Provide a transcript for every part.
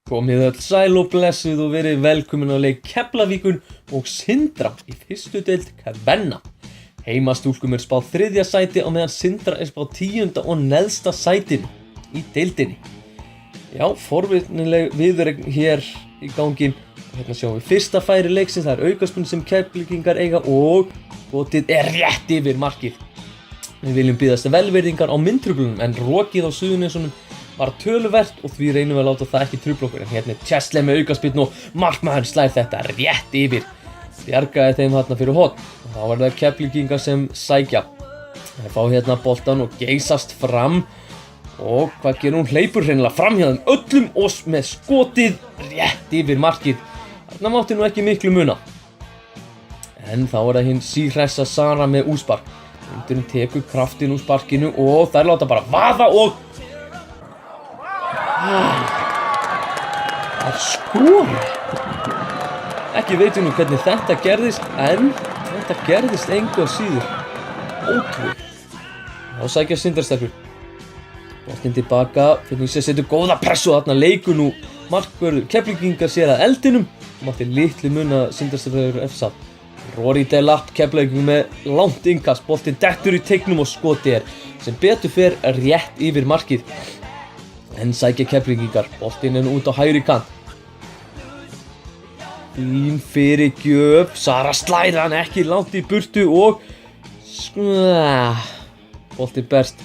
Komið öll sæl og blessuð og verið velkomin á leik Keflavíkur og Sindra í fyrstu deild kvenna. Heimastúlkum spáð 3. sæti á meðan Sindra spáð 10. og neðsta sætinu í deildinni. Já, forvitnileg viðureign hér í gangi. Hérna sjáum við fyrsta færi leiksins, það aukaspyrna sem Keflvíkingar eiga og skotið rétt yfir markið. Við viljum biðast velvirðingar á myndtruflunum en rokið á Suðurnesunum var töluvert og því reynum við að láta það ekki trufla okkur. En hérna Chesley með aukaspyrnu og markmaðurinn slær þetta rétt yfir. Bjargaði þeim þarna fyrir horn. Þá var það Keflvíkingar sem sækja. Þeir fá hérna boltan og geysast fram. Og hvað gerir hún? Hleypur hreinlega fram hjá þeim öllum og með skotið rétt yfir markið. Þarna mátti nú ekki miklu muna. En þá er það hinn síhressa Sara með úspark. Hundurinn tekur kraftinn úr sparkinu og þær láta bara vaða og það skora. Ekki veitum við hvernig þetta gerðist, en þetta gerðist engu að síður. Ótrúlega. Þá sækja Sindrastelpur. Boltinn tilbaka, fyrir sér setur góða pressu og þarna leikur nú markvörður Keflvíkingar sér að eldinum. Það mátti litlu mun að Sindrastelpur efsað. Rory Delap Keflavíkur með langt innkast, boltinn dettur í teignum og skotið sem betur fer rétt yfir markið. En sækja Keflvíkingar, boltinn nú út á hægri kant. Fín fyrirgjöf, Sara slæðir hann ekki langt í burtu og boltinn berst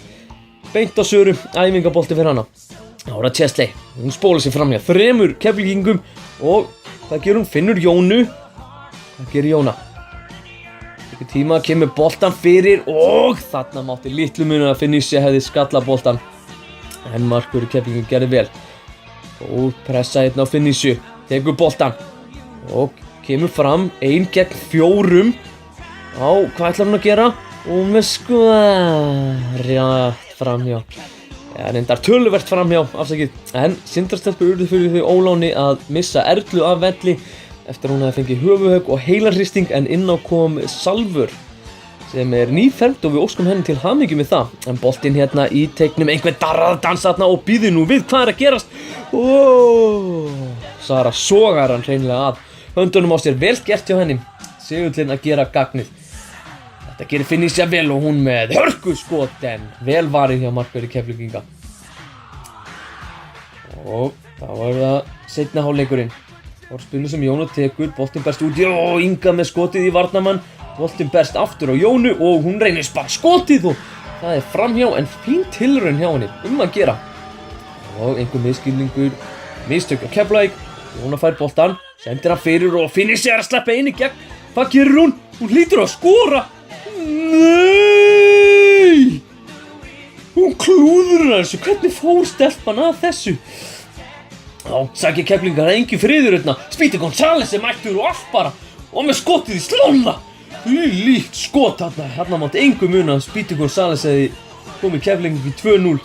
beint á Söru, æfingabolti fyrir hana. Ára Chesley, hún spólar sig fram hjá 3 Keflvíkingum og það gerur hún, finnur Jónu. Það gerir Jóna. Fyrir tíma kemur boltan fyrir og þarna mátti litlu munur að Finissi hefði skalla boltan. En markvörður Keflvíkingar gerði vel. Og pressa hérna á Finissi, tekur boltan og kemur fram 1 gegn 4. Já, hvað ætlar hún að gera? Og með rétt framhjá. Já, reyndar töluvert framhjá, afsakið. En Sindrastelpur urðu fyrir þau óláni að missa Erlu af velli eftir hún hefði fengið höfuðhögg og heilarhristing, en inn á kom Salvur sem nýfermt og við óskum henni til hamingju með það. En boltinn hérna í teignum, einhver darraðdans þarna og býður nú við hvað að gerast. Sara sogar hann hreinlega að höndunum á sér, vel gert hjá henni. Segullinn að gera gagnið. Þetta gerir Finissi vel og hún með hörkuskot en vel varið hjá markvörði Keflvíkinga. Og þá var það seinni hálfleikurinn. Horfspyrnu sem Jónu tekur, boltinn berst út og Inga með skotið í varnarmann. Boltinn berst aftur á Jónu og hún reynir bara skotið og það framhjá en fín tilraun hjá henni að gera. Og einhver misskilningur, mistök á Keflavík. Jóna fær boltan, sendir hann fyrir og Finissi að sleppa inn í gegn. Hvað gerir hún? Hún hlýtur að skora. Nei! Hún klúður þessu, hvernig fór stelpan að þessu? Þá sækja Keflvíkingar engin friður hérna. Speedy González mættur og allt bara og með skotið í slóna. Líkt skot þarna. Þarna mátti engu muna að Speedy González hefði komið Keflvíkingar í 2-0.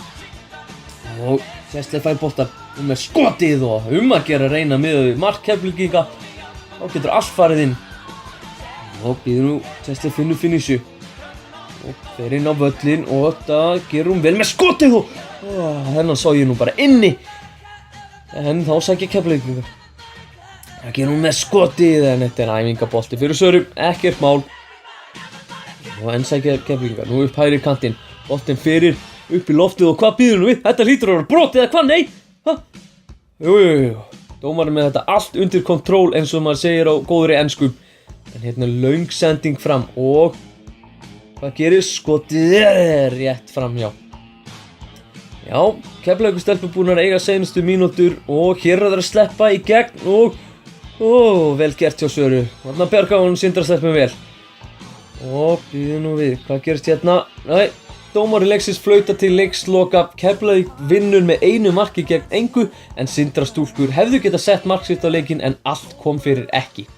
Og Chesley fær boltan og með skotið og að gera reyna miðað við mark Keflvíkinga. Þá getur allt farið inn. Og býður nú Chesley finnur Finissi. Og fer inn á völlinn og þetta gerur hún vel með skotið og hennan sá ég nú bara inni. En þá sækja Keflvíkingar. Það gerir hún með skotið en þetta æfingabolti fyrir Söru, ekkert mál. Og enn sækja Keflvíkingar, nú upp hægri kantinn. Boltinn fyrir, upp í loftið og hvað býður nú við? Þetta hlýtur að vera brotið eða hvað? Nei? Jú. Dómarinn með þetta allt undir kontról eins og maður segir á góðri ensku. En hérna löng sending fram og hvað gerir? Skotið rétt framhjá. Já, Keflavíkurstelpur búin að eiga seinustu mínútur og hér er það að sleppa í gegn og vel gert hjá Söru. Þarna bjarga hún Sindrastelpum vel. Og býðum nú við, hvað gerist hérna? Nei, dómari leiksins flauta til leiksloka. Keflavík vinnur með 1 marki gegn engu en Sindrastúlkur hefðu getað sett mark sitt á leikinn en allt kom fyrir ekki.